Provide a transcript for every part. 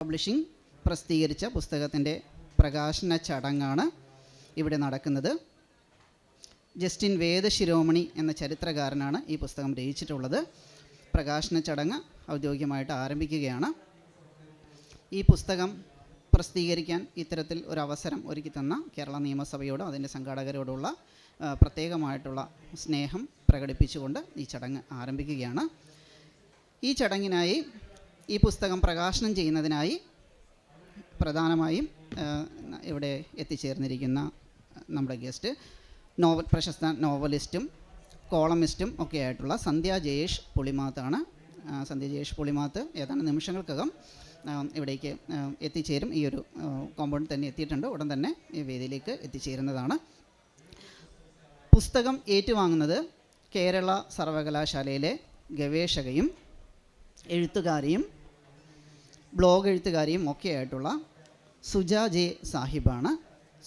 Publishing പ്രസിദ്ധീകരിച്ച പുസ്തകത്തിൻ്റെ പ്രകാശന ചടങ്ങാണ് ഇവിടെ നടക്കുന്നത്. ജസ്റ്റിൻ വേദശിരോമണി എന്ന ചരിത്രകാരനാണ് ഈ പുസ്തകം രചിച്ചിട്ടുള്ളത്. പ്രകാശന ചടങ്ങ് ഔദ്യോഗികമായിട്ട് ആരംഭിക്കുകയാണ്. ഈ പുസ്തകം പ്രസിദ്ധീകരിക്കാൻ ഇത്തരത്തിൽ ഒരു അവസരം ഒരുക്കി തന്ന കേരള നിയമസഭയോടും അതിൻ്റെ സംഘാടകരോടുള്ള പ്രത്യേകമായിട്ടുള്ള സ്നേഹം പ്രകടിപ്പിച്ചുകൊണ്ട് ഈ ചടങ്ങ് ആരംഭിക്കുകയാണ്. ഈ ചടങ്ങിനായി, ഈ പുസ്തകം പ്രകാശനം ചെയ്യുന്നതിനായി പ്രധാനമായും ഇവിടെ എത്തിച്ചേർന്നിരിക്കുന്ന നമ്മുടെ ഗസ്റ്റ് പ്രശസ്ത നോവലിസ്റ്റും കോളമിസ്റ്റും ഒക്കെ ആയിട്ടുള്ള സന്ധ്യ ജയേഷ് പുളിമാത്താണ്. സന്ധ്യ ജയേഷ് പുളിമാത്ത് ഏതാനും നിമിഷങ്ങൾക്കകം ഇവിടേക്ക് എത്തിച്ചേരും. ഈ ഒരു കോമ്പൗണ്ട് തന്നെ എത്തിയിട്ടുണ്ട്. ഉടൻ തന്നെ ഈ വേദിയിലേക്ക് എത്തിച്ചേരുന്നതാണ്. പുസ്തകം ഏറ്റുവാങ്ങുന്നത് കേരള സർവകലാശാലയിലെ ഗവേഷകയും എഴുത്തുകാരിയും ബ്ലോഗ് എഴുത്തുകാരിയും ഒക്കെ ആയിട്ടുള്ള സുജ ജെ സാഹിബാണ്.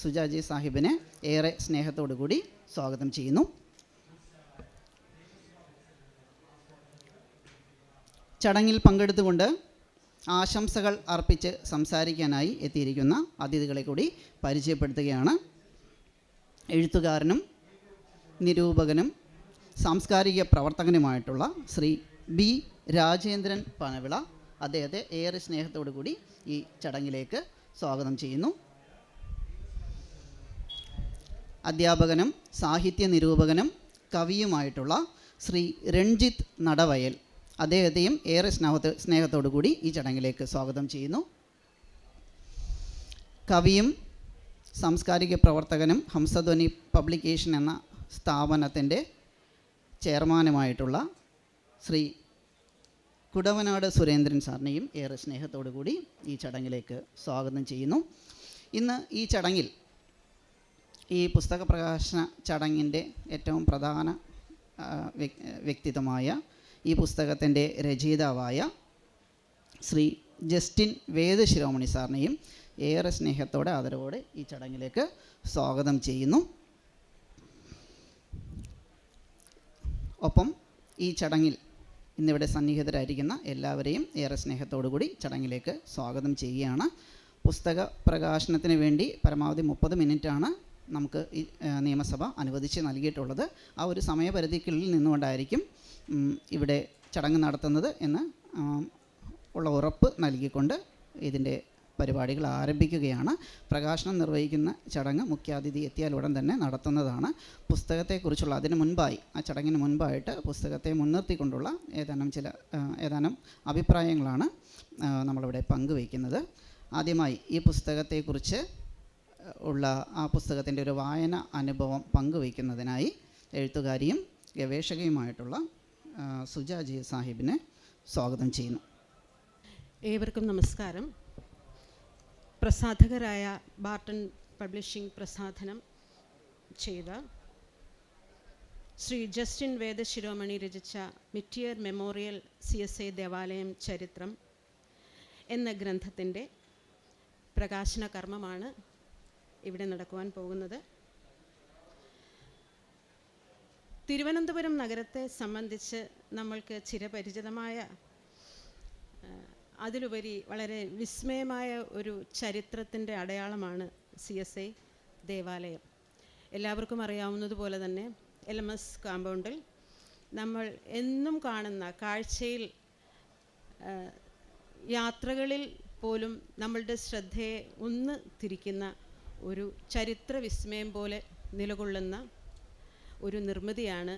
സുജ ജെ സാഹിബിനെ ഏറെ സ്നേഹത്തോടു കൂടി സ്വാഗതം ചെയ്യുന്നു. ചടങ്ങിൽ പങ്കെടുത്തുകൊണ്ട് ആശംസകൾ അർപ്പിച്ച് സംസാരിക്കാനായി എത്തിയിരിക്കുന്ന അതിഥികളെ കൂടി പരിചയപ്പെടുത്തുകയാണ്. എഴുത്തുകാരനും നിരൂപകനും സാംസ്കാരിക പ്രവർത്തകനുമായിട്ടുള്ള ശ്രീ ബി രാജേന്ദ്രൻ പനവിള. അദ്ദേഹത്തെ ഏറെ സ്നേഹത്തോടു കൂടി ഈ ചടങ്ങിലേക്ക് സ്വാഗതം ചെയ്യുന്നു. അധ്യാപകനും സാഹിത്യ നിരൂപകനും കവിയുമായിട്ടുള്ള ശ്രീ രഞ്ജിത്ത് നടവയൽ. അദ്ദേഹത്തെയും ഏറെ സ്നേഹത്തോടു കൂടി ഈ ചടങ്ങിലേക്ക് സ്വാഗതം ചെയ്യുന്നു. കവിയും സാംസ്കാരിക പ്രവർത്തകനും ഹംസധ്വനി പബ്ലിക്കേഷൻ എന്ന സ്ഥാപനത്തിൻ്റെ ചെയർമാനുമായിട്ടുള്ള ശ്രീ കുടവനാട് സുരേന്ദ്രൻ സാറിനെയും ഏറെ സ്നേഹത്തോടു കൂടി ഈ ചടങ്ങിലേക്ക് സ്വാഗതം ചെയ്യുന്നു. ഇന്ന് ഈ ചടങ്ങിൽ, ഈ പുസ്തക പ്രകാശന ചടങ്ങിൻ്റെ ഏറ്റവും പ്രധാന വ്യക്തിത്വമായ ഈ പുസ്തകത്തിൻ്റെ രചയിതാവായ ശ്രീ ജസ്റ്റിൻ വേദശിരോമണി സാറിനെയും ഏറെ സ്നേഹത്തോടെ ആദരവോടെ ഈ ചടങ്ങിലേക്ക് സ്വാഗതം ചെയ്യുന്നു. ഒപ്പം ഈ ചടങ്ങിൽ ഇന്നിവിടെ സന്നിഹിതരായിരിക്കുന്ന എല്ലാവരെയും ഏറെ സ്നേഹത്തോടു കൂടി ചടങ്ങിലേക്ക് സ്വാഗതം ചെയ്യുകയാണ്. പുസ്തക പ്രകാശനത്തിന് വേണ്ടി പരമാവധി 30 മിനിറ്റാണ് നമുക്ക് ഈ നിയമസഭ അനുവദിച്ച് നൽകിയിട്ടുള്ളത്. ആ ഒരു സമയപരിധിക്കുള്ളിൽ നിന്നുകൊണ്ടായിരിക്കും ഇവിടെ ചടങ്ങ് നടത്തുന്നത് എന്ന് ഉള്ള ഉറപ്പ് നൽകിക്കൊണ്ട് ഇതിൻ്റെ പരിപാടികൾ ആരംഭിക്കുകയാണ്. പ്രകാശനം നിർവഹിക്കുന്ന ചടങ്ങ് മുഖ്യാതിഥി എത്തിയാൽ ഉടൻ തന്നെ നടത്തുന്നതാണ്. പുസ്തകത്തെക്കുറിച്ചുള്ള അതിന് മുൻപായി, ആ ചടങ്ങിന് മുൻപായിട്ട് പുസ്തകത്തെ മുൻനിർത്തിക്കൊണ്ടുള്ള ഏതാനും അഭിപ്രായങ്ങളാണ് നമ്മളിവിടെ പങ്കുവയ്ക്കുന്നത്. ആദ്യമായി ഈ പുസ്തകത്തെക്കുറിച്ച് ഉള്ള ആ പുസ്തകത്തിൻ്റെ ഒരു വായന അനുഭവം പങ്കുവയ്ക്കുന്നതിനായി എഴുത്തുകാരിയും ഗവേഷകയുമായിട്ടുള്ള സുജ ജെ സാഹിബിനെ സ്വാഗതം ചെയ്യുന്നു. ഏവർക്കും നമസ്കാരം. പ്രസാധകരായ ബാർട്ടൺ പബ്ലിഷിംഗ് പ്രസാധനം ചെയ്ത ശ്രീ ജസ്റ്റിൻ വേദശിരോമണി രചിച്ച മിറ്റിയർ മെമ്മോറിയൽ CSI ദേവാലയം ചരിത്രം എന്ന ഗ്രന്ഥത്തിൻ്റെ പ്രകാശന കർമ്മമാണ് ഇവിടെ നടക്കുവാൻ പോകുന്നത്. തിരുവനന്തപുരം നഗരത്തെ സംബന്ധിച്ച് നമ്മൾക്ക് ചിരപരിചിതമായ, അതിലുപരി വളരെ വിസ്മയമായ ഒരു ചരിത്രത്തിൻ്റെ അടയാളമാണ് CSI ദേവാലയം. എല്ലാവർക്കും അറിയാവുന്നതുപോലെ തന്നെ LMS കോമ്പൗണ്ടിൽ നമ്മൾ എന്നും കാണുന്ന കാഴ്ചയിൽ, യാത്രകളിൽ പോലും നമ്മളുടെ ശ്രദ്ധയെ ഒന്ന് തിരിക്കുന്ന ഒരു ചരിത്ര വിസ്മയം പോലെ നിലകൊള്ളുന്ന ഒരു നിർമ്മിതിയാണ്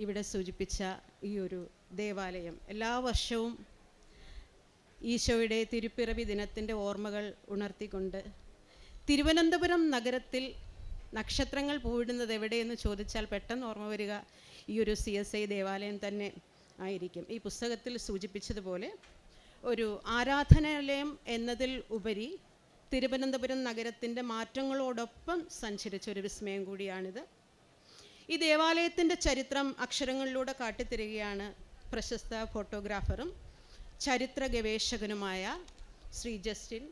ഇവിടെ സൂചിപ്പിച്ച ഈ ഒരു ദേവാലയം. എല്ലാ വർഷവും ഈശോയുടെ തിരുപ്പിറവി ദിനത്തിൻ്റെ ഓർമ്മകൾ ഉണർത്തിക്കൊണ്ട് തിരുവനന്തപുരം നഗരത്തിൽ നക്ഷത്രങ്ങൾ പൂവിടുന്നത് എവിടെയെന്ന് ചോദിച്ചാൽ പെട്ടെന്ന് ഓർമ്മ വരിക ഈ ഒരു CSI ദേവാലയം തന്നെ ആയിരിക്കും. ഈ പുസ്തകത്തിൽ സൂചിപ്പിച്ചതുപോലെ ഒരു ആരാധനാലയം എന്നതിൽ ഉപരി തിരുവനന്തപുരം നഗരത്തിൻ്റെ മാറ്റങ്ങളോടൊപ്പം സഞ്ചരിച്ചൊരു വിസ്മയം കൂടിയാണിത്. ഈ ദേവാലയത്തിൻ്റെ ചരിത്രം അക്ഷരങ്ങളിലൂടെ കാട്ടിത്തരികയാണ് പ്രശസ്ത ഫോട്ടോഗ്രാഫറും ചരിത്ര ഗവേഷകനുമായ ശ്രീ ജസ്റ്റിൻ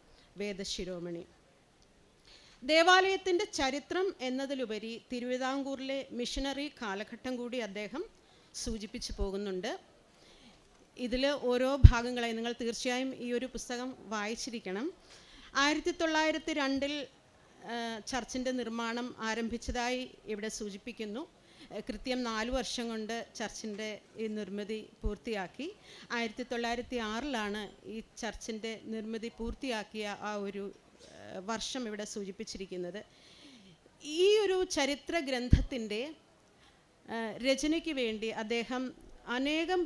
വേദശിരോമണി. ദേവാലയത്തിൻ്റെ ചരിത്രം എന്നതിലുപരി തിരുവിതാംകൂറിലെ മിഷനറി കാലഘട്ടം കൂടി അദ്ദേഹം സൂചിപ്പിച്ചു പോകുന്നുണ്ട്. ഇതിൽ ഓരോ ഭാഗങ്ങളായി നിങ്ങൾ തീർച്ചയായും ഈ ഒരു പുസ്തകം വായിച്ചിരിക്കണം. 1902 ചർച്ചിൻ്റെ നിർമ്മാണം ആരംഭിച്ചതായി ഇവിടെ സൂചിപ്പിക്കുന്നു. കൃത്യം 4 വർഷം കൊണ്ട് ചർച്ചിൻ്റെ ഈ നിർമ്മിതി പൂർത്തിയാക്കി. 1906 ഈ ചർച്ചിൻ്റെ നിർമ്മിതി പൂർത്തിയാക്കിയ ആ ഒരു വർഷം ഇവിടെ സൂചിപ്പിച്ചിരിക്കുന്നത്. ഈ ഒരു ചരിത്ര ഗ്രന്ഥത്തിൻ്റെ രചനയ്ക്ക് വേണ്ടി അദ്ദേഹം അനേകം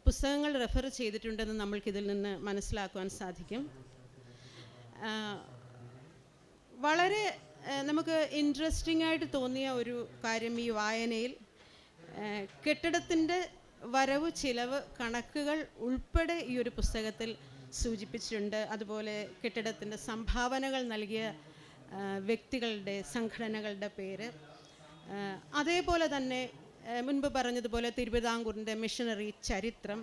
പുസ്തകങ്ങൾ റെഫർ ചെയ്തിട്ടുണ്ടെന്ന് നമ്മൾക്കിതിൽ നിന്ന് മനസ്സിലാക്കുവാൻ സാധിക്കും. വളരെ നമുക്ക് ഇൻട്രസ്റ്റിംഗ് ആയിട്ട് തോന്നിയ ഒരു കാര്യം ഈ വായനയിൽ കെട്ടിടത്തിൻ്റെ വരവ് ചിലവ് കണക്കുകൾ ഉൾപ്പെടെ ഈ ഒരു പുസ്തകത്തിൽ സൂചിപ്പിച്ചിട്ടുണ്ട്. അതുപോലെ കെട്ടിടത്തിൻ്റെ സംഭാവനകൾ നൽകിയ വ്യക്തികളുടെ സംഘടനകളുടെ പേര്, അതേപോലെ തന്നെ മുൻപ് പറഞ്ഞതുപോലെ തിരുവിതാംകൂറിൻ്റെ മിഷണറി ചരിത്രം,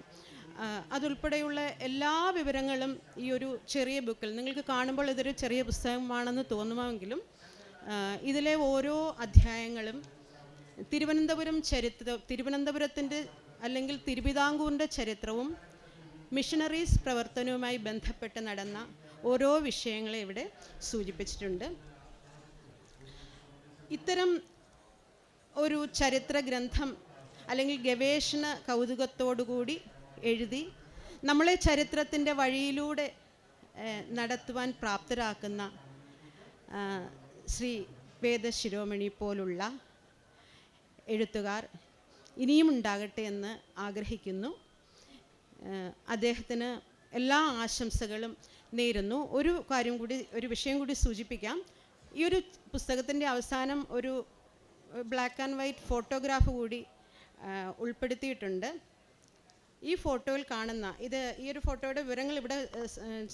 അതുൾപ്പെടെയുള്ള എല്ലാ വിവരങ്ങളും ഈ ഒരു ചെറിയ ബുക്കിൽ നിങ്ങൾക്ക് കാണുമ്പോൾ ഇതൊരു ചെറിയ പുസ്തകമാണെന്ന് തോന്നുമെങ്കിലും ഇതിലെ ഓരോ അധ്യായങ്ങളും തിരുവനന്തപുരത്തിൻ്റെ അല്ലെങ്കിൽ തിരുവിതാംകൂറിൻ്റെ ചരിത്രവും മിഷണറീസ് പ്രവർത്തനവുമായി ബന്ധപ്പെട്ട് നടന്ന ഓരോ വിഷയങ്ങളെ ഇവിടെ സൂചിപ്പിച്ചിട്ടുണ്ട്. ഇത്തരം ഒരു ചരിത്ര ഗ്രന്ഥം അല്ലെങ്കിൽ ഗവേഷണ കൗതുകത്തോടുകൂടി എഴുതി നമ്മളെ ചരിത്രത്തിൻ്റെ വഴിയിലൂടെ നടത്തുവാൻ പ്രാപ്തരാക്കുന്ന ശ്രീ വേദശിരോമണി പോലുള്ള എഴുത്തുകാർ ഇനിയും ഉണ്ടാകട്ടെ എന്ന് ആഗ്രഹിക്കുന്നു. അദ്ദേഹത്തിന് എല്ലാ ആശംസകളും നേരുന്നു. ഒരു വിഷയം കൂടി സൂചിപ്പിക്കാം. ഈ ഒരു പുസ്തകത്തിൻ്റെ അവസാനം ഒരു ബ്ലാക്ക് ആൻഡ് വൈറ്റ് ഫോട്ടോഗ്രാഫ് കൂടി ഉൾപ്പെടുത്തിയിട്ടുണ്ട്. ഈ ഫോട്ടോയിൽ കാണുന്ന ഈ ഒരു ഫോട്ടോയുടെ വിവരങ്ങൾ ഇവിടെ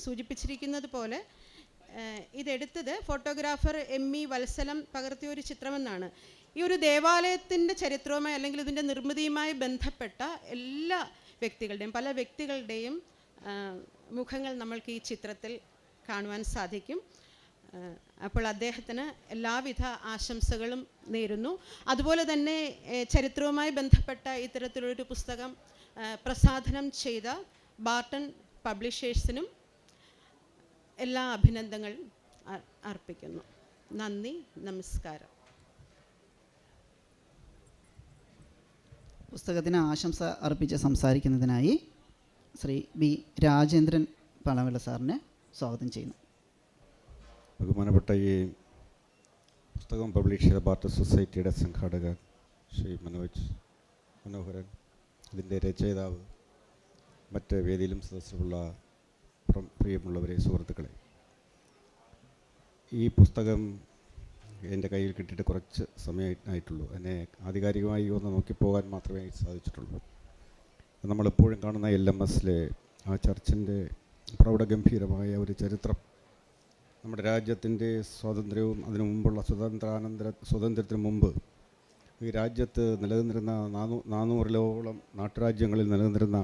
സൂചിപ്പിച്ചിരിക്കുന്നത് പോലെ ഇതെടുത്തത് ഫോട്ടോഗ്രാഫർ ME വത്സലം പകർത്തിയ ഒരു ചിത്രമെന്നാണ്. ഈ ഒരു ദേവാലയത്തിൻ്റെ ചരിത്രവുമായി അല്ലെങ്കിൽ ഇതിൻ്റെ നിർമ്മിതിയുമായി ബന്ധപ്പെട്ട പല വ്യക്തികളുടെയും മുഖങ്ങൾ നമ്മൾക്ക് ഈ ചിത്രത്തിൽ കാണുവാൻ സാധിക്കും. അപ്പോൾ അദ്ദേഹത്തിന് എല്ലാവിധ ആശംസകളും നേരുന്നു. അതുപോലെ തന്നെ ചരിത്രവുമായി ബന്ധപ്പെട്ട ഇത്തരത്തിലൊരു പുസ്തകം പ്രസാധനം ചെയ്ത ബാർട്ടൺ പബ്ലിഷേഴ്സിനും എല്ലാ അഭിനന്ദനങ്ങളും അർപ്പിക്കുന്നു. നന്ദി, നമസ്കാരം. പുസ്തകത്തിന് ആശംസ അർപ്പിച്ച് സംസാരിക്കുന്നതിനായി ശ്രീ B. രാജേന്ദ്രൻ പളവിള സാറിനെ സ്വാഗതം ചെയ്യുന്നു. ബഹുമാനപ്പെട്ട ഈ പുസ്തകം പബ്ലിഷ് ചെയ്ത ബാർട്ടർ സൊസൈറ്റിയുടെ സംഘാടകർ ശ്രീ മനോഹരൻ, ഇതിൻ്റെ രചയിതാവ്, മറ്റ് വേദിയിലും സദസ്സിലുള്ള പ്രിയമുള്ളവരെ, സുഹൃത്തുക്കളെ, ഈ പുസ്തകം എൻ്റെ കയ്യിൽ കിട്ടിയിട്ട് കുറച്ച് സമയമായിട്ടുള്ളൂ. എന്നെ ആധികാരികമായി ഒന്ന് നോക്കിപ്പോകാൻ മാത്രമേ സാധിച്ചിട്ടുള്ളൂ. നമ്മളെപ്പോഴും കാണുന്ന LMSലെ ആ ചർച്ചിൻ്റെ പ്രൗഢഗംഭീരമായ ഒരു ചരിത്രം, നമ്മുടെ രാജ്യത്തിൻ്റെ സ്വാതന്ത്ര്യവും അതിനു മുമ്പുള്ള സ്വാതന്ത്ര്യത്തിന് മുമ്പ് ഈ രാജ്യത്ത് നിലനിന്നിരുന്ന 400-ഓളം നാട്ടുരാജ്യങ്ങളിൽ നിലനിന്നിരുന്ന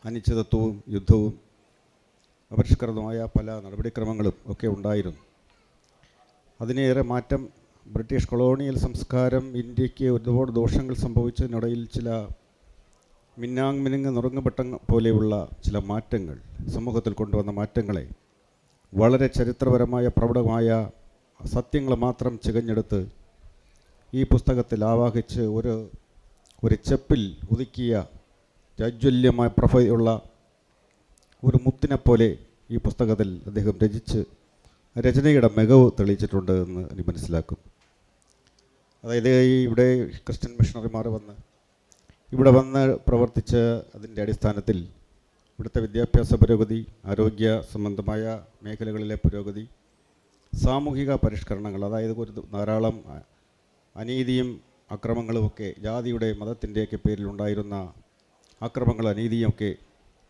അനിശ്ചിതത്വവും യുദ്ധവും അപരിഷ്കൃതമായ പല നടപടിക്രമങ്ങളും ഒക്കെ ഉണ്ടായിരുന്നു. അതിനേറെ മാറ്റം ബ്രിട്ടീഷ് കൊളോണിയൽ സംസ്കാരം ഇന്ത്യക്ക് ഒരുപാട് ദോഷങ്ങൾ സംഭവിച്ചതിനിടയിൽ ചില മിന്നാങ് നുറങ്ങുപട്ടം പോലെയുള്ള ചില മാറ്റങ്ങൾ, സമൂഹത്തിൽ കൊണ്ടുവന്ന മാറ്റങ്ങളെ വളരെ ചരിത്രപരമായ പ്രൗഢമായ സത്യങ്ങൾ മാത്രം ചികഞ്ഞെടുത്ത് ഈ പുസ്തകത്തിൽ ആവാഹിച്ച് ഒരു ചെപ്പിൽ ഒതുക്കിയ ജാജ്വല്യമായ പ്രഭയുള്ള ഒരു മുത്തിനെപ്പോലെ ഈ പുസ്തകത്തിൽ അദ്ദേഹം രചനയുടെ മികവ് തെളിയിച്ചിട്ടുണ്ട് എന്ന് എനിക്ക് മനസ്സിലാക്കുന്നു. അതായത് ഇവിടെ ക്രിസ്ത്യൻ മിഷണറിമാർ ഇവിടെ വന്ന് പ്രവർത്തിച്ച് അതിൻ്റെ അടിസ്ഥാനത്തിൽ ഇവിടുത്തെ വിദ്യാഭ്യാസ പുരോഗതി, ആരോഗ്യ സംബന്ധമായ മേഖലകളിലെ പുരോഗതി, സാമൂഹിക പരിഷ്കരണങ്ങൾ, അതായത് ധാരാളം അനീതിയും അക്രമങ്ങളുമൊക്കെ, ജാതിയുടെ മതത്തിൻ്റെയൊക്കെ പേരിലുണ്ടായിരുന്ന അക്രമങ്ങളും അനീതിയുമൊക്കെ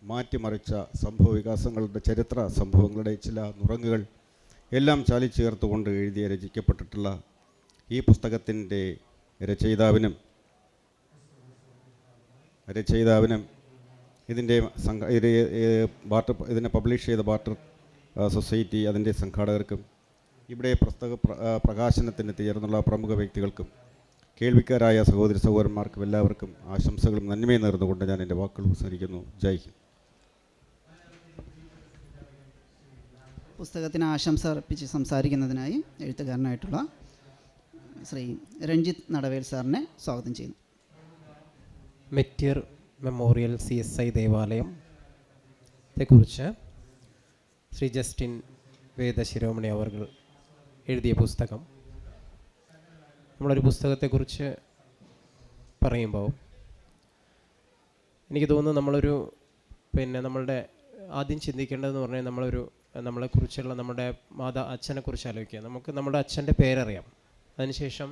മാറ്റിമറിച്ച സംഭവ വികാസങ്ങളുടെ ചരിത്ര സംഭവങ്ങളുടെ ചില നുറങ്ങുകൾ എല്ലാം ചാലിച്ചേർത്തുകൊണ്ട് രചിക്കപ്പെട്ടിട്ടുള്ള ഈ പുസ്തകത്തിൻ്റെ രചയിതാവിനും ഇതിനെ പബ്ലിഷ് ചെയ്ത ബാർട്ടർ സൊസൈറ്റി, അതിൻ്റെ സംഘാടകർക്കും ഇവിടെ പുസ്തക പ്രകാശനത്തിന് ചേർന്നുള്ള പ്രമുഖ വ്യക്തികൾക്കും കേൾവിക്കാരായ സഹോദരി സഹോദരന്മാർക്കും എല്ലാവർക്കും ആശംസകളും നന്മയും നേർന്നുകൊണ്ട് ഞാൻ എൻ്റെ വാക്കുകൾ ഉപസംഹരിക്കുന്നു. ജയ് ഹിന്ദ്. പുസ്തകത്തിന് ആശംസ അർപ്പിച്ച് സംസാരിക്കുന്നതിനായി എഴുത്തുകാരനായിട്ടുള്ള ശ്രീ രഞ്ജിത്ത് നടവേൽ സാറിനെ സ്വാഗതം ചെയ്യുന്നു. മെറ്റിയർ മെമ്മോറിയൽ CSI ദേവാലയത്തെക്കുറിച്ച് ശ്രീ ജസ്റ്റിൻ വേദശിരോമണി അവർ എഴുതിയ പുസ്തകം. നമ്മളൊരു പുസ്തകത്തെക്കുറിച്ച് പറയുമ്പോൾ എനിക്ക് തോന്നുന്നു നമ്മളുടെ ആദ്യം ചിന്തിക്കേണ്ടതെന്ന് പറഞ്ഞാൽ നമ്മളെക്കുറിച്ചുള്ള നമ്മുടെ അച്ഛനെക്കുറിച്ച് ആലോചിക്കുക. നമുക്ക് നമ്മുടെ അച്ഛൻ്റെ പേരറിയാം. അതിനുശേഷം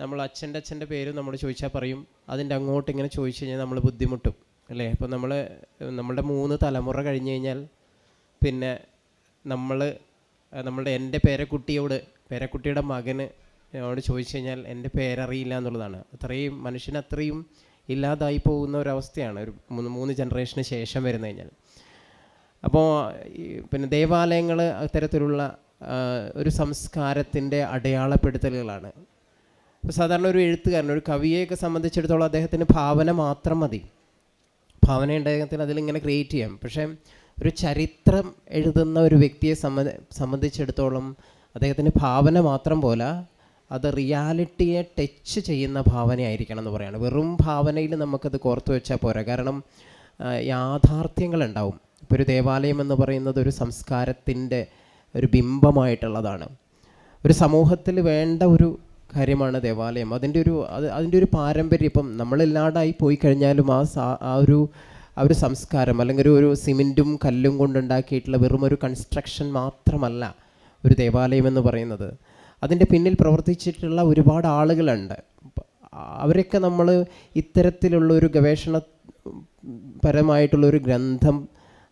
നമ്മൾ അച്ഛൻ്റെ പേര് നമ്മൾ ചോദിച്ചാൽ പറയും. അതിൻ്റെ അങ്ങോട്ട് ഇങ്ങനെ ചോദിച്ചു കഴിഞ്ഞാൽ നമ്മൾ ബുദ്ധിമുട്ടും അല്ലേ. അപ്പോൾ നമ്മളുടെ 3 തലമുറ കഴിഞ്ഞ് കഴിഞ്ഞാൽ പിന്നെ എൻ്റെ പേരക്കുട്ടിയുടെ മകന് അവനോട് ചോദിച്ചു കഴിഞ്ഞാൽ എൻ്റെ പേരറിയില്ല എന്നുള്ളതാണ്. മനുഷ്യന് അത്രയും ഇല്ലാതായി പോകുന്ന ഒരവസ്ഥയാണ് ഒരു 3 ജനറേഷന് ശേഷം വരുന്നു കഴിഞ്ഞാൽ. അപ്പോൾ പിന്നെ ദേവാലയങ്ങൾ അത്തരത്തിലുള്ള ഒരു സംസ്കാരത്തിൻ്റെ അടയാളപ്പെടുത്തലുകളാണ്. ഇപ്പോൾ സാധാരണ ഒരു എഴുത്തുകാരൻ, ഒരു കവിയെയൊക്കെ സംബന്ധിച്ചിടത്തോളം അദ്ദേഹത്തിന് ഭാവന മാത്രം മതി. ഭാവന അദ്ദേഹത്തിന് അതിലിങ്ങനെ ക്രിയേറ്റ് ചെയ്യാം. പക്ഷേ ഒരു ചരിത്രം എഴുതുന്ന ഒരു വ്യക്തിയെ സംബന്ധിച്ചിടത്തോളം അദ്ദേഹത്തിന് ഭാവന മാത്രം പോലെ അത് റിയാലിറ്റിയെ ടച്ച് ചെയ്യുന്ന ഭാവനയായിരിക്കണം എന്ന് പറയുകയാണ്. വെറും ഭാവനയിൽ നമുക്കത് കോർത്തു വെച്ചാൽ പോരാ. കാരണം യാഥാർത്ഥ്യങ്ങളുണ്ടാവും. ഇപ്പോൾ ഒരു ദേവാലയം എന്ന് പറയുന്നത് ഒരു സംസ്കാരത്തിൻ്റെ ഒരു ബിംബമായിട്ടുള്ളതാണ്. ഒരു സമൂഹത്തിൽ വേണ്ട ഒരു കാര്യമാണ് ദേവാലയം. അതിൻ്റെ ഒരു പാരമ്പര്യം ഇപ്പം നമ്മളില്ലാണ്ടായി പോയി കഴിഞ്ഞാലും ആ ഒരു സംസ്കാരം അല്ലെങ്കിൽ ഒരു സിമെൻറ്റും കല്ലും കൊണ്ടുണ്ടാക്കിയിട്ടുള്ള വെറും ഒരു കൺസ്ട്രക്ഷൻ മാത്രമല്ല ഒരു ദേവാലയം എന്ന് പറയുന്നത്. അതിൻ്റെ പിന്നിൽ പ്രവർത്തിച്ചിട്ടുള്ള ഒരുപാട് ആളുകളുണ്ട്. അവരൊക്കെ നമ്മൾ ഇത്തരത്തിലുള്ളൊരു ഗവേഷണപരമായിട്ടുള്ളൊരു ഗ്രന്ഥം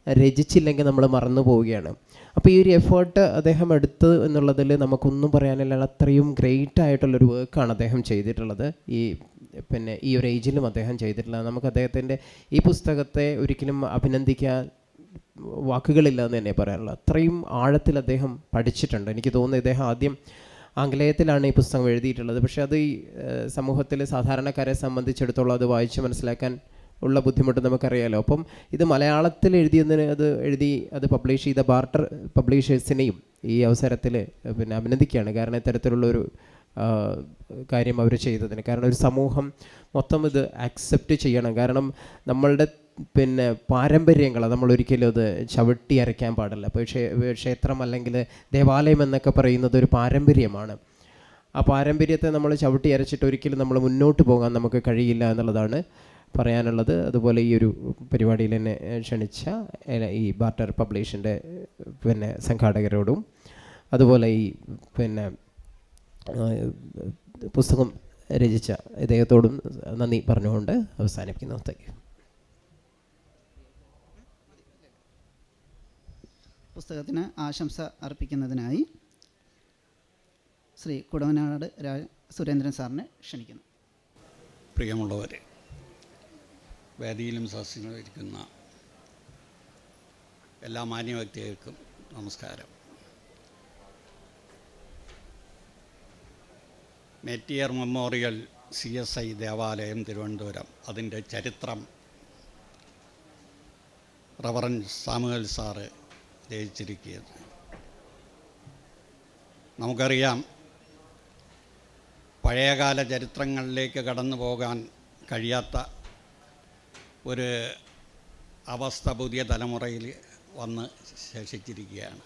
രചിച്ചില്ലെങ്കിൽ നമ്മൾ മറന്നു പോവുകയാണ്. അപ്പോൾ ഈ ഒരു എഫേർട്ട് അദ്ദേഹം എടുത്തു എന്നുള്ളതിൽ നമുക്കൊന്നും പറയാനില്ല. അത്രയും ഗ്രേറ്റ് ആയിട്ടുള്ളൊരു വർക്കാണ് അദ്ദേഹം ചെയ്തിട്ടുള്ളത്. ഈ ഒരു ഏജിലും അദ്ദേഹം ചെയ്തിട്ടുള്ളത്. നമുക്ക് അദ്ദേഹത്തിൻ്റെ ഈ പുസ്തകത്തെ ഒരിക്കലും അഭിനന്ദിക്കാൻ വാക്കുകളില്ല എന്ന് തന്നെ പറയാനുള്ളത്. അത്രയും ആഴത്തിൽ അദ്ദേഹം പഠിച്ചിട്ടുണ്ട്. എനിക്ക് തോന്നുന്നു ഇദ്ദേഹം ആദ്യം ആംഗലേയത്തിലാണ് ഈ പുസ്തകം എഴുതിയിട്ടുള്ളത്. പക്ഷേ അത് ഈ സമൂഹത്തിൽ സാധാരണക്കാരെ സംബന്ധിച്ചിടത്തോളം അത് വായിച്ച് മനസ്സിലാക്കാൻ ഉള്ള ബുദ്ധിമുട്ട് നമുക്കറിയാലോ. അപ്പം ഇത് മലയാളത്തിൽ അത് പബ്ലിഷ് ചെയ്ത ബാർട്ടർ പബ്ലിഷേഴ്സിനെയും ഈ അവസരത്തിൽ പിന്നെ അഭിനന്ദിക്കുകയാണ്. കാരണം ഇത്തരത്തിലുള്ളൊരു കാര്യം അവർ ചെയ്തതിന്. കാരണം ഒരു സമൂഹം മൊത്തം ഇത് ആക്സെപ്റ്റ് ചെയ്യണം. കാരണം നമ്മളുടെ പിന്നെ പാരമ്പര്യങ്ങളെ നമ്മളൊരിക്കലും അത് ചവിട്ടി അരയ്ക്കാൻ പാടില്ല. അപ്പോൾ ക്ഷേത്രം അല്ലെങ്കിൽ ദേവാലയം എന്നൊക്കെ പറയുന്നത് ഒരു പാരമ്പര്യമാണ്. ആ പാരമ്പര്യത്തെ നമ്മൾ ചവിട്ടി അരച്ചിട്ട് ഒരിക്കലും നമ്മൾ മുന്നോട്ട് പോകാൻ നമുക്ക് കഴിയില്ല എന്നുള്ളതാണ് പറയാനുള്ളത്. അതുപോലെ ഈ ഒരു പരിപാടിയിൽ എന്നെ ക്ഷണിച്ച ഈ ബാർട്ടർ പബ്ലിഷിൻ്റെ പിന്നെ സംഘാടകരോടും അതുപോലെ ഈ പിന്നെ പുസ്തകം രചിച്ച ഇദ്ദേഹത്തോടും നന്ദി പറഞ്ഞുകൊണ്ട് അവസാനിപ്പിക്കുന്നു. Thank you. പുസ്തകത്തിന് ആശംസ അർപ്പിക്കുന്നതിനായി ശ്രീ കുടവനാട് സുരേന്ദ്രൻ സാറിനെ ക്ഷണിക്കുന്നു. പ്രിയമുള്ളവരെ, വേദിയിലും സദസ്സിലും ഇരിക്കുന്ന എല്ലാ മാന്യ വ്യക്തികൾക്കും നമസ്കാരം. മെറ്റിയർ മെമ്മോറിയൽ CSI ദേവാലയം തിരുവനന്തപുരം, അതിൻ്റെ ചരിത്രം റവറൻ സാമുവൽ സാറ് രചിച്ചിരിക്കുകയാണ്. നമുക്കറിയാം, പഴയകാല ചരിത്രങ്ങളിലേക്ക് കടന്നു പോകാൻ കഴിയാത്ത ഒരു അവസ്ഥ പുതിയ തലമുറയിൽ വന്ന് ശേഷിച്ചിരിക്കുകയാണ്.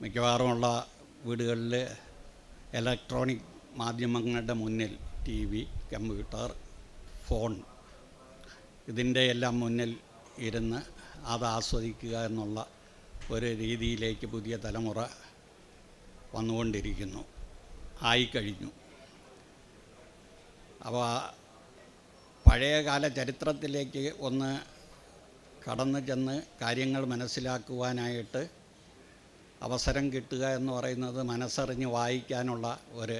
മിക്കവാറുമുള്ള വീടുകളിൽ ഇലക്ട്രോണിക് മാധ്യമങ്ങളുടെ മുന്നിൽ TV, കമ്പ്യൂട്ടർ, ഫോൺ ഇതിൻ്റെ എല്ലാം മുന്നിൽ ഇരുന്ന് അത് ആസ്വദിക്കുക എന്നുള്ള ഒരു രീതിയിലേക്ക് പുതിയ തലമുറ വന്നുകൊണ്ടിരിക്കുന്നു, ആയിക്കഴിഞ്ഞു. അപ്പോൾ പഴയകാല ചരിത്രത്തിലേക്ക് ഒന്ന് കടന്നു ചെന്ന് കാര്യങ്ങൾ മനസ്സിലാക്കുവാനായിട്ട് അവസരം കിട്ടുക എന്ന് പറയുന്നത് മനസ്സറിഞ്ഞ് വായിക്കാനുള്ള ഒരു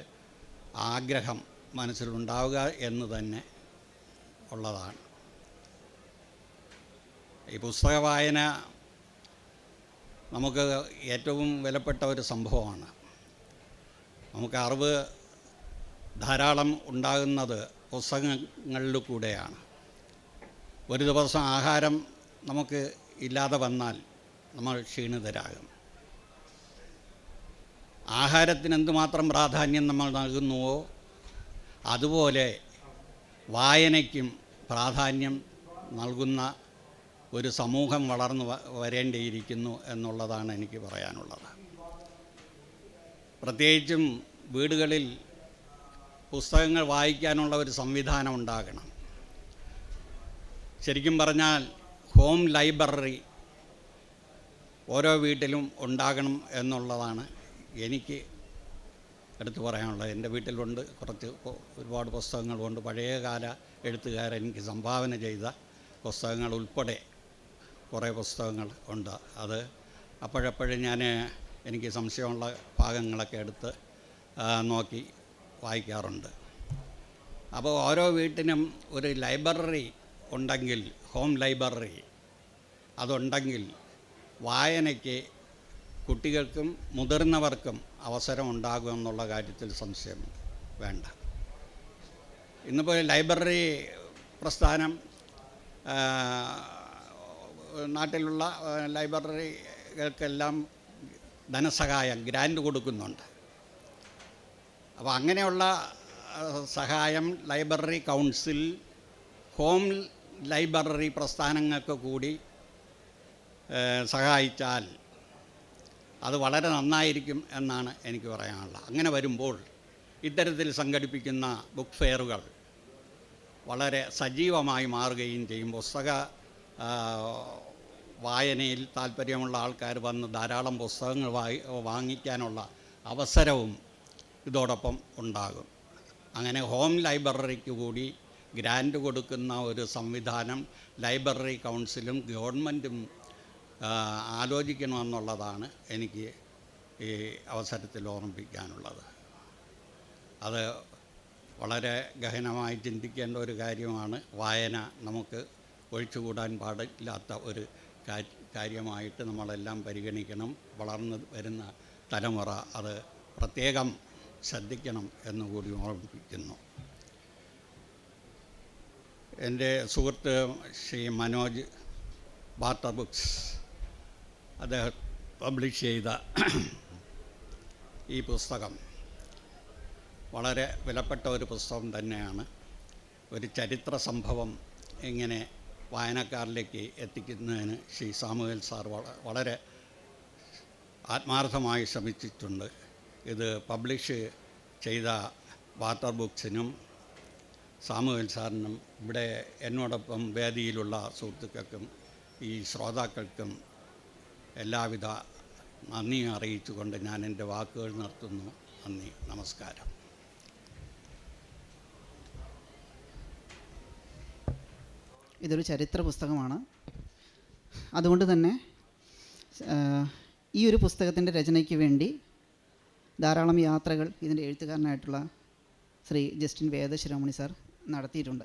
ആഗ്രഹം മനസ്സിലുണ്ടാവുക എന്ന് തന്നെ ഉള്ളതാണ്. ഈ പുസ്തക വായന നമുക്ക് ഏറ്റവും വിലപ്പെട്ട ഒരു സംഭവമാണ്. നമുക്ക് അറിവ് ധാരാളം ഉണ്ടാകുന്നത് പുസ്തകങ്ങളിൽ കൂടെയാണ്. ഒരു ദിവസം ആഹാരം നമുക്ക് ഇല്ലാതെ വന്നാൽ നമ്മൾ ക്ഷീണിതരാകും. ആഹാരത്തിന് എന്തുമാത്രം പ്രാധാന്യം നമ്മൾ നൽകുന്നുവോ അതുപോലെ വായനയ്ക്കും പ്രാധാന്യം നൽകുന്ന ഒരു സമൂഹം വളർന്നു വരേണ്ടിയിരിക്കുന്നു എന്നുള്ളതാണ് എനിക്ക് പറയാനുള്ളത്. പ്രത്യേകിച്ചും വീടുകളിൽ പുസ്തകങ്ങൾ വായിക്കാനുള്ള ഒരു സംവിധാനം ഉണ്ടാകണം. ശരിക്കും പറഞ്ഞാൽ ഹോം ലൈബ്രറി ഓരോ വീട്ടിലും ഉണ്ടാകണം എന്നുള്ളതാണ് എനിക്ക് എടുത്തു പറയാനുള്ളത്. എൻ്റെ വീട്ടിലുണ്ട് ഒരുപാട് പുസ്തകങ്ങളുണ്ട്. പഴയകാല എഴുത്തുകാരൻ എനിക്ക് സംഭാവന ചെയ്ത പുസ്തകങ്ങൾ ഉൾപ്പെടെ കുറേ പുസ്തകങ്ങൾ ഉണ്ട്. അത് അപ്പോഴപ്പോഴും എനിക്ക് സംശയമുള്ള ഭാഗങ്ങളൊക്കെ എടുത്ത് നോക്കി വായിക്കാറുണ്ട്. അപ്പോൾ ഓരോ വീട്ടിനും ഒരു ലൈബ്രറി ഉണ്ടെങ്കിൽ, ഹോം ലൈബ്രറി അതുണ്ടെങ്കിൽ വായനയ്ക്ക് കുട്ടികൾക്കും മുതിർന്നവർക്കും അവസരം ഉണ്ടാകുമെന്നുള്ള കാര്യത്തിൽ സംശയം വേണ്ട. ഇന്നിപ്പോൾ ലൈബ്രറി പ്രസ്ഥാനം നാട്ടിലുള്ള ലൈബ്രറികൾക്കെല്ലാം ധനസഹായം, ഗ്രാൻഡ് കൊടുക്കുന്നുണ്ട്. അപ്പോൾ അങ്ങനെയുള്ള സഹായം ലൈബ്രറി കൗൺസിൽ, ഹോം ലൈബ്രറി പ്രസ്ഥാനങ്ങൾക്ക് കൂടി സഹായിച്ചാൽ അത് വളരെ നന്നായിരിക്കും എന്നാണ് എനിക്ക് പറയാനുള്ളത്. അങ്ങനെ വരുമ്പോൾ ഇത്തരത്തിൽ സംഘടിപ്പിക്കുന്ന ബുക്ക് ഫെയറുകൾ വളരെ സജീവമായി മാറുകയും ചെയ്യും. പുസ്തക വായനയിൽ താല്പര്യമുള്ള ആൾക്കാർ വന്ന് ധാരാളം പുസ്തകങ്ങൾ വാങ്ങിക്കാനുള്ള അവസരവും ഇതോടൊപ്പം ഉണ്ടാകും. അങ്ങനെ ഹോം ലൈബ്രറിക്ക് കൂടി ഗ്രാൻഡ് കൊടുക്കുന്ന ഒരു സംവിധാനം ലൈബ്രറി കൗൺസിലും ഗവൺമെൻറ്റും ആലോചിക്കണമെന്നുള്ളതാണ് എനിക്ക് ഈ അവസരത്തിൽ ഓർമ്മിപ്പിക്കാനുള്ളത്. അത് വളരെ ഗഹനമായി ചിന്തിക്കേണ്ട ഒരു കാര്യമാണ്. വായന നമുക്ക് ഒഴിച്ചുകൂടാൻ പാടില്ലാത്ത ഒരു കാര്യമായിട്ട് നമ്മളെല്ലാം പരിഗണിക്കണം. വളർന്നു വരുന്ന തലമുറ അത് പ്രത്യേകം ശ്രദ്ധിക്കണം എന്നുകൂടി ഓർമ്മിപ്പിക്കുന്നു. എൻ്റെ സുഹൃത്ത് ശ്രീ മനോജ് വാർട്ടർ ബുക്സ് അദ്ദേഹം പബ്ലിഷ് ചെയ്ത ഈ പുസ്തകം വളരെ വിലപ്പെട്ട ഒരു പുസ്തകം തന്നെയാണ്. ഒരു ചരിത്ര സംഭവം ഇങ്ങനെ വായനക്കാരിലേക്ക് എത്തിക്കുന്നതിന് ശ്രീ സാമുവേൽ സാർ വളരെ ആത്മാർത്ഥമായി ശ്രമിച്ചിട്ടുണ്ട്. ഇത് പബ്ലിഷ് ചെയ്ത വാർട്ടർ ബുക്സിനും സാമുവേൽ സാറിനും ഇവിടെ എന്നോടൊപ്പം വേദിയിലുള്ള സുഹൃത്തുക്കൾക്കും ഈ ശ്രോതാക്കൾക്കും എല്ലാവിധ നന്ദിയും അറിയിച്ചുകൊണ്ട് ഞാൻ എൻ്റെ വാക്കുകൾ നിർത്തുന്നു. നന്ദി, നമസ്കാരം. ഇതൊരു ചരിത്ര പുസ്തകമാണ്. അതുകൊണ്ട് തന്നെ ഈ ഒരു പുസ്തകത്തിൻ്റെ രചനയ്ക്ക് വേണ്ടി ധാരാളം യാത്രകൾ ഇതിൻ്റെ എഴുത്തുകാരനായിട്ടുള്ള ശ്രീ ജസ്റ്റിൻ വേദശിരോമണി സാർ നടത്തിയിട്ടുണ്ട്.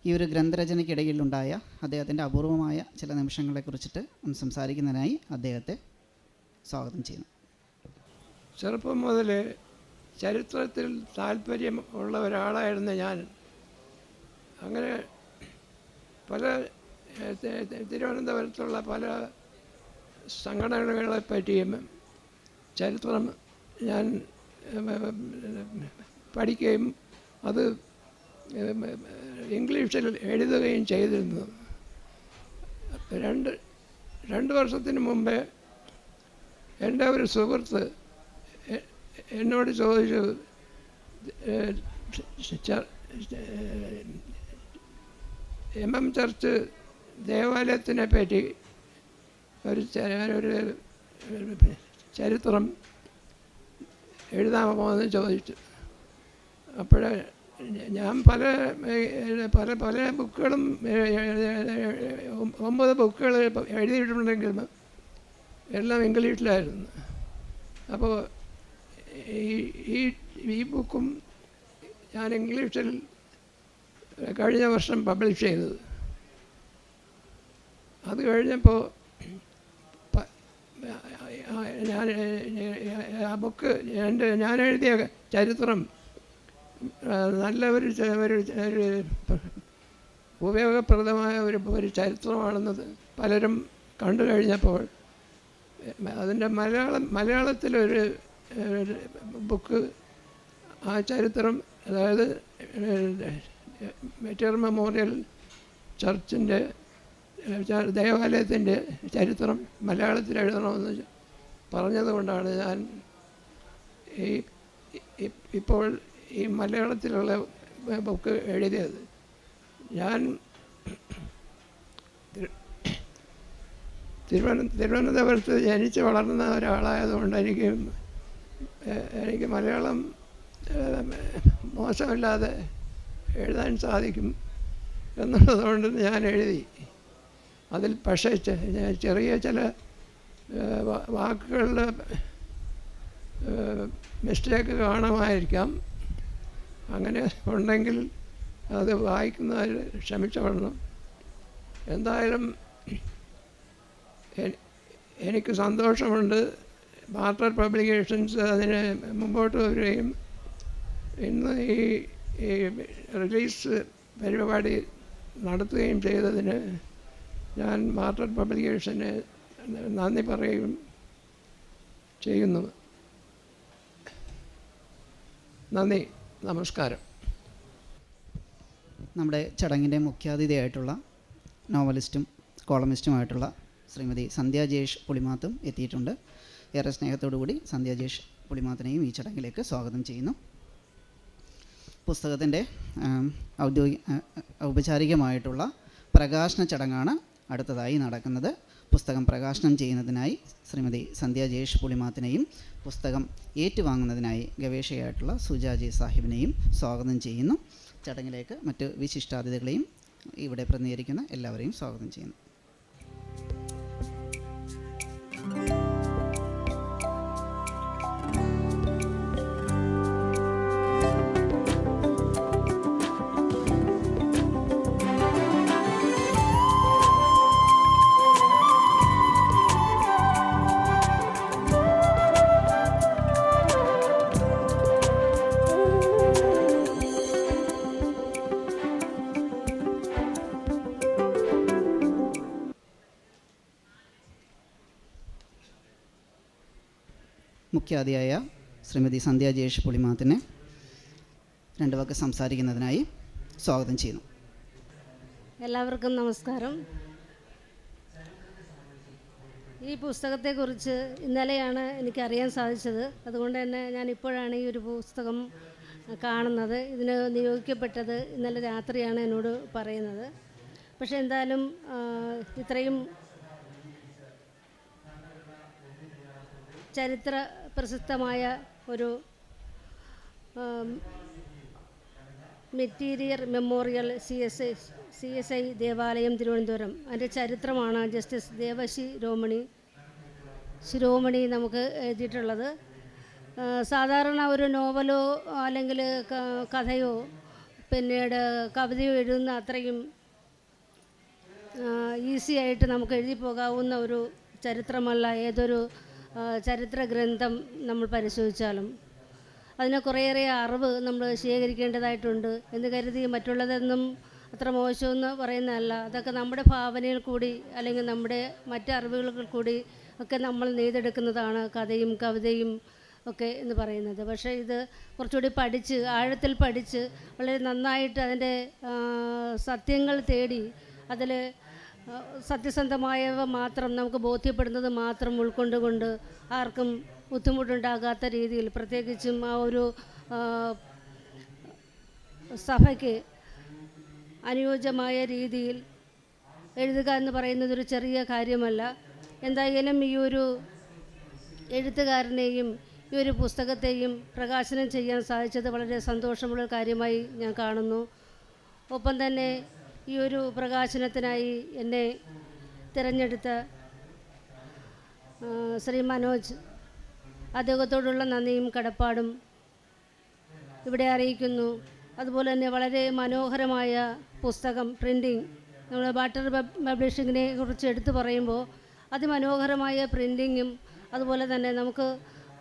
ഈ ഒരു ഗ്രന്ഥരചനയ്ക്കിടയിലുണ്ടായ അദ്ദേഹത്തിൻ്റെ അപൂർവമായ ചില നിമിഷങ്ങളെക്കുറിച്ചിട്ട് ഒന്ന് സംസാരിക്കുന്നതിനായി അദ്ദേഹത്തെ സ്വാഗതം ചെയ്യുന്നു. ചെറുപ്പം മുതൽ ചരിത്രത്തിൽ താല്പര്യം ഉള്ള ഒരാളായിരുന്നു ഞാൻ. അങ്ങനെ പല തിരുവനന്തപുരത്തുള്ള പല സംഘടനകളെ പറ്റിയും ചരിത്രം ഞാൻ പഠിക്കുകയും അത് ഇംഗ്ലീഷിൽ എഴുതുകയും ചെയ്തിരുന്നു. രണ്ട് വർഷത്തിന് മുമ്പേ എൻ്റെ ഒരു സുഹൃത്ത് എന്നോട് ചോദിച്ചു, MM ചർച്ച് ദേവാലയത്തിനെ പറ്റി ഒരു ചരിത്രം എഴുതാമോ എന്ന് ചോദിച്ചു. അപ്പോഴേ ഞാൻ പല ബുക്കുകളും 9 ബുക്കുകൾ എഴുതിയിട്ടുണ്ടെങ്കിലും എല്ലാം ഇംഗ്ലീഷിലായിരുന്നു. അപ്പോൾ ഈ ബുക്കും ഞാൻ ഇംഗ്ലീഷിൽ കഴിഞ്ഞ വർഷം പബ്ലിഷ് ചെയ്തത്. അത് കഴിഞ്ഞപ്പോൾ ഞാൻ ആ ബുക്ക് ഞാൻ എഴുതിയ ചരിത്രം നല്ല ഒരു ഉപയോഗപ്രദമായ ഒരു ചരിത്രമാണെന്ന് പലരും കണ്ടു കഴിഞ്ഞപ്പോൾ അതിൻ്റെ മലയാളത്തിലൊരു ബുക്ക് ആ ചരിത്രം, അതായത് മെറ്റീരിയൽ മെമ്മോറിയൽ ചർച്ചിൻ്റെ ദേവാലയത്തിൻ്റെ ചരിത്രം മലയാളത്തിൽ എഴുതണമെന്ന് പറഞ്ഞതുകൊണ്ടാണ് ഞാൻ ഇപ്പോൾ ഈ മലയാളത്തിലുള്ള ബുക്ക് എഴുതിയത്. ഞാൻ തിരുവനന്തപുരത്ത് ജനിച്ച് വളർന്ന ഒരാളായതുകൊണ്ട് എനിക്ക് മലയാളം മോശമില്ലാതെ എഴുതാൻ സാധിക്കും എന്നുള്ളതുകൊണ്ട് ഞാൻ എഴുതി. അതിൽ പക്ഷേ ചെറിയ ചില വാക്കുകളുടെ മിസ്റ്റേക്ക് കാണുമായിരിക്കാം. അങ്ങനെ ഉണ്ടെങ്കിൽ അത് വായിക്കുന്നവർ ക്ഷമിച്ചോളണം. എന്തായാലും എനിക്ക് സന്തോഷമുണ്ട്. മാർട്ടർ പബ്ലിക്കേഷൻസ് അതിന് മുമ്പോട്ട് വരികയും ഇന്ന് ഈ റിലീസ് പരിപാടി നടത്തുകയും ചെയ്തതിന് ഞാൻ മാർട്ടർ പബ്ലിക്കേഷന് നന്ദി പറയുകയും ചെയ്യുന്നു. നന്ദി, നമസ്കാരം. നമ്മുടെ ചടങ്ങിൻ്റെ മുഖ്യാതിഥിയായിട്ടുള്ള നോവലിസ്റ്റും കോളമിസ്റ്റുമായിട്ടുള്ള ശ്രീമതി സന്ധ്യ ജയേഷ് പുളിമാത്തും എത്തിയിട്ടുണ്ട്. ഏറെ സ്നേഹത്തോടു കൂടി സന്ധ്യ ജയേഷ് പുളിമാത്തിനെയും ഈ ചടങ്ങിലേക്ക് സ്വാഗതം ചെയ്യുന്നു. പുസ്തകത്തിൻ്റെ ഔപചാരികമായിട്ടുള്ള പ്രകാശന ചടങ്ങാണ് അടുത്തതായി നടക്കുന്നത്. പുസ്തകം പ്രകാശനം ചെയ്യുന്നതിനായി ശ്രീമതി സന്ധ്യ ജയേഷ് പുളിമാത്തിനെയും പുസ്തകം ഏറ്റുവാങ്ങുന്നതിനായി ഗവേഷകയായിട്ടുള്ള സുജാ ജെ സാഹിബിനെയും സ്വാഗതം ചെയ്യുന്നു. ചടങ്ങിലേക്ക് മറ്റ് വിശിഷ്ടാതിഥികളെയും ഇവിടെ പ്രതിനിധീകരിക്കുന്ന എല്ലാവരെയും സ്വാഗതം ചെയ്യുന്നു. മുഖ്യാതിഥിയായ ശ്രീമതി സന്ധ്യ ജയേഷ് പുളിമാത്തിനെ രണ്ട് വാക്ക് സംസാരിക്കുന്നതിനായി സ്വാഗതം ചെയ്യുന്നു. എല്ലാവർക്കും നമസ്കാരം. ഈ പുസ്തകത്തെക്കുറിച്ച് ഇന്നലെയാണ് എനിക്കറിയാൻ സാധിച്ചത്. അതുകൊണ്ട് തന്നെ ഞാൻ ഇപ്പോഴാണ് ഈ ഒരു പുസ്തകം കാണുന്നത്. ഇതിന് നിയോഗിക്കപ്പെട്ടത് ഇന്നലെ രാത്രിയാണ് എന്നോട് പറയുന്നത്. പക്ഷേ എന്തായാലും ഇത്രയും ചരിത്ര പ്രസിദ്ധമായ ഒരു മെറ്റീരിയൽ മെമ്മോറിയൽ CSI ദേവാലയം തിരുവനന്തപുരം, അതിൻ്റെ ചരിത്രമാണ് ജസ്റ്റിസ് ദേവശി ശിരോമണി നമുക്ക് എഴുതിയിട്ടുള്ളത്. സാധാരണ ഒരു നോവലോ അല്ലെങ്കിൽ കഥയോ പിന്നീട് കവിതയോ എഴുതുന്ന അത്രയും ഈസി ആയിട്ട് നമുക്ക് എഴുതി പോകാവുന്ന ഒരു ചരിത്രമല്ല ഏതൊരു ചരിത്ര ഗ്രന്ഥം നമ്മൾ പരിശോധിച്ചാലും. അതിന് കുറേയേറെ അറിവ് നമ്മൾ ശേഖരിക്കേണ്ടതായിട്ടുണ്ട് എന്ന് കരുതി മറ്റുള്ളതൊന്നും അത്ര മോശമെന്ന് പറയുന്നതല്ല. അതൊക്കെ നമ്മുടെ ഭാവനയിൽ കൂടി അല്ലെങ്കിൽ നമ്മുടെ മറ്ററിവുകൾ കൂടി ഒക്കെ നമ്മൾ നെയ്തെടുക്കുന്നതാണ് കഥയും കവിതയും ഒക്കെ എന്ന് പറയുന്നത്. പക്ഷേ ഇത് കുറച്ചുകൂടി പഠിച്ച് ആഴത്തിൽ പഠിച്ച് വളരെ നന്നായിട്ട് അതിൻ്റെ സത്യങ്ങൾ തേടി അതിൽ സത്യസന്ധമായവ മാത്രം നമുക്ക് ബോധ്യപ്പെടുന്നത് മാത്രം ഉൾക്കൊണ്ടുകൊണ്ട് ആർക്കും ബുദ്ധിമുട്ടുണ്ടാകാത്ത രീതിയിൽ, പ്രത്യേകിച്ചും ആ ഒരു സഭയ്ക്ക് അനുയോജ്യമായ രീതിയിൽ എഴുതുക എന്ന് പറയുന്നതൊരു ചെറിയ കാര്യമല്ല. എന്തായാലും ഈ ഒരു എഴുത്തുകാരനെയും ഈ ഒരു പുസ്തകത്തെയും പ്രകാശനം ചെയ്യാൻ സാധിച്ചത് വളരെ സന്തോഷമുള്ള കാര്യമായി ഞാൻ കാണുന്നു. ഒപ്പം തന്നെ ഈ ഒരു പ്രകാശനത്തിനായി എന്നെ തിരഞ്ഞെടുത്ത ശ്രീ മനോജ്, അദ്ദേഹത്തോടുള്ള നന്ദിയും കടപ്പാടും ഇവിടെ അറിയിക്കുന്നു. അതുപോലെ തന്നെ വളരെ മനോഹരമായ പുസ്തകം പ്രിൻറ്റിങ്, നമ്മൾ ബാട്ടർ പബ്ലിഷിങ്ങിനെ കുറിച്ച് എടുത്തു പറയുമ്പോൾ അതിമനോഹരമായ പ്രിൻറ്റിങ്ങും അതുപോലെ തന്നെ നമുക്ക്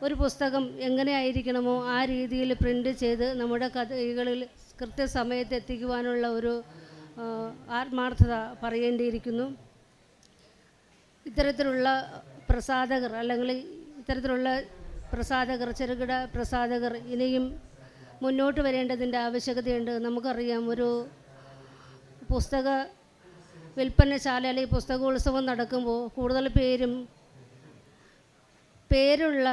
ഒരു പുസ്തകം എങ്ങനെയായിരിക്കണമോ ആ രീതിയിൽ പ്രിൻ്റ് ചെയ്ത് നമ്മുടെ കൈകളിൽ കൃത്യസമയത്ത് എത്തിക്കുവാനുള്ള ഒരു ആത്മാർത്ഥത പറയേണ്ടിയിരിക്കുന്നു. ഇത്തരത്തിലുള്ള പ്രസാധകർ അല്ലെങ്കിൽ ഇത്തരത്തിലുള്ള പ്രസാധകർ, ചെറുകിട പ്രസാധകർ ഇനിയും മുന്നോട്ട് വരേണ്ടതിൻ്റെ ആവശ്യകതയുണ്ട്. നമുക്കറിയാം, ഒരു പുസ്തക വിൽപ്പനശാല അല്ലെങ്കിൽ പുസ്തകോത്സവം നടക്കുമ്പോൾ കൂടുതൽ പേരുള്ള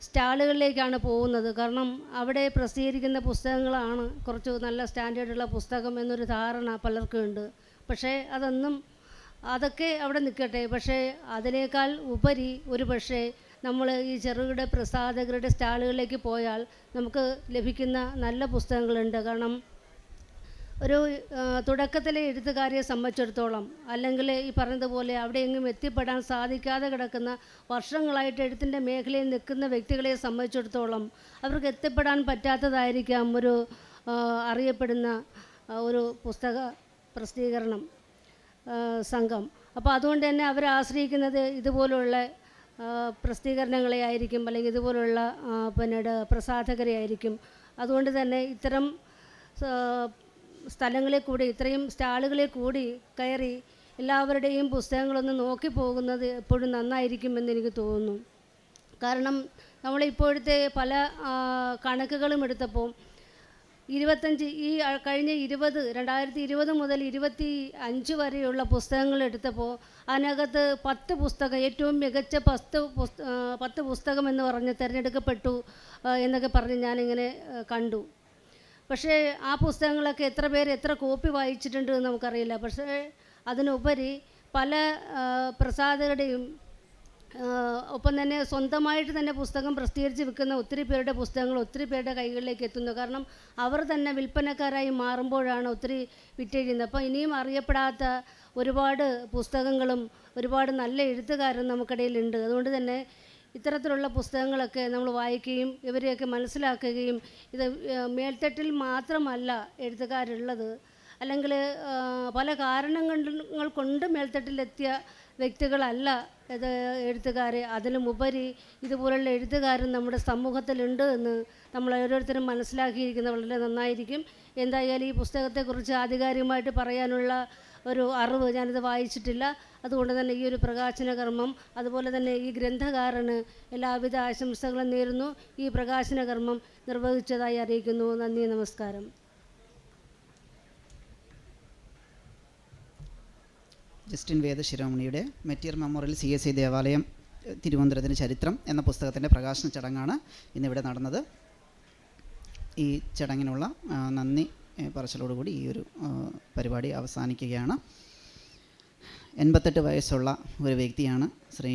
സ്റ്റാളുകളിലേക്കാണ് പോകുന്നത്. കാരണം അവിടെ പ്രസിദ്ധീകരിക്കുന്ന പുസ്തകങ്ങളാണ് കുറച്ച് നല്ല സ്റ്റാൻഡേർഡുള്ള പുസ്തകം എന്നൊരു ധാരണ പലർക്കും ഉണ്ട്. പക്ഷേ അതൊക്കെ അവിടെ നിൽക്കട്ടെ. പക്ഷേ അതിനേക്കാൾ ഉപരി ഒരു പക്ഷേ നമ്മൾ ഈ ചെറുകിട പ്രസാധകരുടെ സ്റ്റാളുകളിലേക്ക് പോയാൽ നമുക്ക് ലഭിക്കുന്ന നല്ല പുസ്തകങ്ങളുണ്ട്. കാരണം ഒരു തുടക്കത്തിലെ എഴുത്തുകാരെ സംബന്ധിച്ചിടത്തോളം, അല്ലെങ്കിൽ ഈ പറഞ്ഞതുപോലെ അവിടെയെങ്ങും എത്തിപ്പെടാൻ സാധിക്കാതെ കിടക്കുന്ന വർഷങ്ങളായിട്ട് എഴുത്തിൻ്റെ മേഖലയിൽ നിൽക്കുന്ന വ്യക്തികളെ സംബന്ധിച്ചിടത്തോളം അവർക്ക് എത്തിപ്പെടാൻ പറ്റാത്തതായിരിക്കാം ഒരു അറിയപ്പെടുന്ന ഒരു പുസ്തക പ്രസിദ്ധീകരണം സംഘം. അപ്പോൾ അതുകൊണ്ട് തന്നെ അവരെ ആശ്രയിക്കുന്നത് ഇതുപോലുള്ള പ്രസിദ്ധീകരണങ്ങളെ ആയിരിക്കും, അല്ലെങ്കിൽ ഇതുപോലുള്ള പിന്നീട് പ്രസാധകരെ ആയിരിക്കും. അതുകൊണ്ട് തന്നെ ഇത്തരം സ്ഥലങ്ങളിൽ കൂടി, ഇത്രയും സ്റ്റാളുകളിൽ കൂടി കയറി എല്ലാവരുടെയും പുസ്തകങ്ങളൊന്ന് നോക്കി പോകുന്നത് എപ്പോഴും നന്നായിരിക്കുമെന്ന് എനിക്ക് തോന്നുന്നു. കാരണം നമ്മളിപ്പോഴത്തെ പല കണക്കുകളും എടുത്തപ്പോൾ 25 ഈ കഴിഞ്ഞ 2020 മുതൽ 25 വരെയുള്ള പുസ്തകങ്ങൾ എടുത്തപ്പോൾ അതിനകത്ത് 10 പുസ്തകം, ഏറ്റവും മികച്ച 10 പുസ്തകം എന്ന് പറഞ്ഞ് തിരഞ്ഞെടുക്കപ്പെട്ടു എന്നൊക്കെ പറഞ്ഞ് ഞാനിങ്ങനെ കണ്ടു. പക്ഷേ ആ പുസ്തകങ്ങളൊക്കെ എത്ര പേര് എത്ര കോപ്പി വായിച്ചിട്ടുണ്ട് എന്ന് നമുക്കറിയില്ല. പക്ഷേ അതിനുപരി പല പ്രസാധകരുടെയും ഒപ്പം തന്നെ സ്വന്തമായിട്ട് തന്നെ പുസ്തകം പ്രസിദ്ധീകരിച്ച് വിൽക്കുന്ന ഒത്തിരി പേരുടെ പുസ്തകങ്ങൾ ഒത്തിരി പേരുടെ കൈകളിലേക്ക് എത്തുന്നു. കാരണം അവർ തന്നെ വിൽപ്പനക്കാരായി മാറുമ്പോഴാണ് ഒത്തിരി വിറ്റഴിയുന്നത്. അപ്പോൾ ഇനിയും അറിയപ്പെടാത്ത ഒരുപാട് പുസ്തകങ്ങളും ഒരുപാട് നല്ല എഴുത്തുകാരും നമുക്കിടയിലുണ്ട്. അതുകൊണ്ട് തന്നെ ഇത്തരത്തിലുള്ള പുസ്തകങ്ങളൊക്കെ നമ്മൾ വായിക്കുകയും ഇവരെയൊക്കെ മനസ്സിലാക്കുകയും, ഇത് മേൽത്തട്ടിൽ മാത്രമല്ല എഴുത്തുകാരുള്ളത്, അല്ലെങ്കിൽ പല കാരണങ്ങൾ കൊണ്ട് മേൽത്തട്ടിലെത്തിയ വ്യക്തികളല്ല ഇത് എഴുത്തുകാർ. അതിനുമുപരി ഇതുപോലുള്ള എഴുത്തുകാരും നമ്മുടെ സമൂഹത്തിലുണ്ട് എന്ന് നമ്മൾ ഓരോരുത്തരും മനസ്സിലാക്കിയിരിക്കുന്നത് വളരെ നന്നായിരിക്കും. എന്തായാലും ഈ പുസ്തകത്തെക്കുറിച്ച് ആധികാരികമായിട്ട് പറയാനുള്ള ഒരു അറിവ് ഞാനിത് വായിച്ചിട്ടില്ല. അതുകൊണ്ട് തന്നെ ഈ ഒരു പ്രകാശന കർമ്മം, അതുപോലെ തന്നെ ഈ ഗ്രന്ഥകാരന് എല്ലാവിധ ആശംസകളും നേരുന്നു. ഈ പ്രകാശന കർമ്മം നിർവഹിച്ചതായി അറിയിക്കുന്നു. നന്ദി, നമസ്കാരം. ജസ്റ്റിൻ വേദശിരോമണിയുടെ മെറ്റീർ മെമ്മോറിയൽ CSI ദേവാലയം തിരുവനന്തപുരത്തിന് ചരിത്രം എന്ന പുസ്തകത്തിൻ്റെ പ്രകാശന ചടങ്ങാണ് ഇന്നിവിടെ നടന്നത്. ഈ ചടങ്ങിനുള്ള നന്ദി പറച്ചിലോടുകൂടി ഈ ഒരു പരിപാടി അവസാനിക്കുകയാണ്. 88 വയസ്സുള്ള ഒരു വ്യക്തിയാണ് ശ്രീ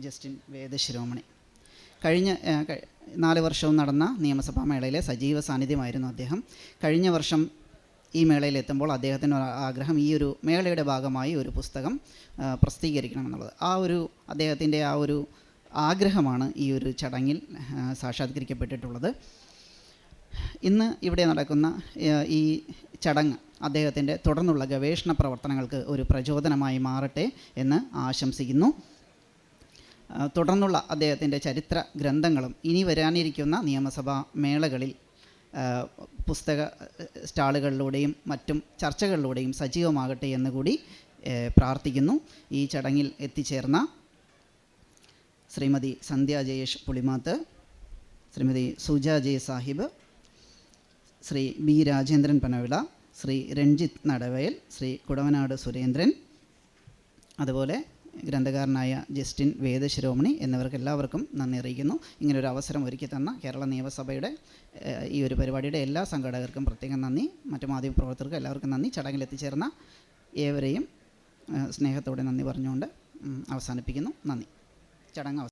ജസ്റ്റിൻ വേദശിരോമണി. കഴിഞ്ഞ 4 വർഷവും നടന്ന നിയമസഭാ മേളയിലെ സജീവ സാന്നിധ്യമായിരുന്നു അദ്ദേഹം. കഴിഞ്ഞ വർഷം ഈ മേളയിലെത്തുമ്പോൾ അദ്ദേഹത്തിൻ്റെ ആഗ്രഹം ഈ ഒരു മേളയുടെ ഭാഗമായി ഒരു പുസ്തകം പ്രസിദ്ധീകരിക്കണമെന്നുള്ളത്. അദ്ദേഹത്തിൻ്റെ ആ ഒരു ആഗ്രഹമാണ് ഈ ഒരു ചടങ്ങിൽ സാക്ഷാത്കരിക്കപ്പെട്ടിട്ടുള്ളത്. ഇന്ന് ഇവിടെ നടക്കുന്ന ഈ ചടങ്ങ് അദ്ദേഹത്തിൻ്റെ തുടർന്നുള്ള ഗവേഷണ പ്രവർത്തനങ്ങൾക്ക് ഒരു പ്രചോദനമായി മാറട്ടെ എന്ന് ആശംസിക്കുന്നു. തുടർന്നുള്ള അദ്ദേഹത്തിൻ്റെ ചരിത്ര ഗ്രന്ഥങ്ങളും ഇനി വരാനിരിക്കുന്ന നിയമസഭാ മേളകളിൽ പുസ്തക സ്റ്റാളുകളിലൂടെയും മറ്റും ചർച്ചകളിലൂടെയും സജീവമാകട്ടെ എന്ന് കൂടി പ്രാർത്ഥിക്കുന്നു. ഈ ചടങ്ങിൽ എത്തിച്ചേർന്ന ശ്രീമതി സന്ധ്യ ജയേഷ് പുളിമാത്ത്, ശ്രീമതി സുജ ജെ സാഹിബ്, ശ്രീ ബി രാജേന്ദ്രൻ പനവിള, ശ്രീ രഞ്ജിത്ത് നടവയൽ, ശ്രീ കുടവനാട് സുരേന്ദ്രൻ, അതുപോലെ ഗ്രന്ഥകാരനായ ജസ്റ്റിൻ വേദശിരോമണി എന്നിവർക്ക് എല്ലാവർക്കും നന്ദി അറിയിക്കുന്നു. ഇങ്ങനൊരു അവസരം ഒരുക്കി തന്ന കേരള നിയമസഭയുടെ ഈ ഒരു പരിപാടിയുടെ എല്ലാ സംഘാടകർക്കും പ്രത്യേകം നന്ദി. മറ്റു മാധ്യമപ്രവർത്തകർക്കും എല്ലാവർക്കും നന്ദി. ചടങ്ങിൽ എത്തിച്ചേർന്ന ഏവരെയും സ്നേഹത്തോടെ നന്ദി പറഞ്ഞുകൊണ്ട് അവസാനിപ്പിക്കുന്നു. നന്ദി. ചടങ്ങ്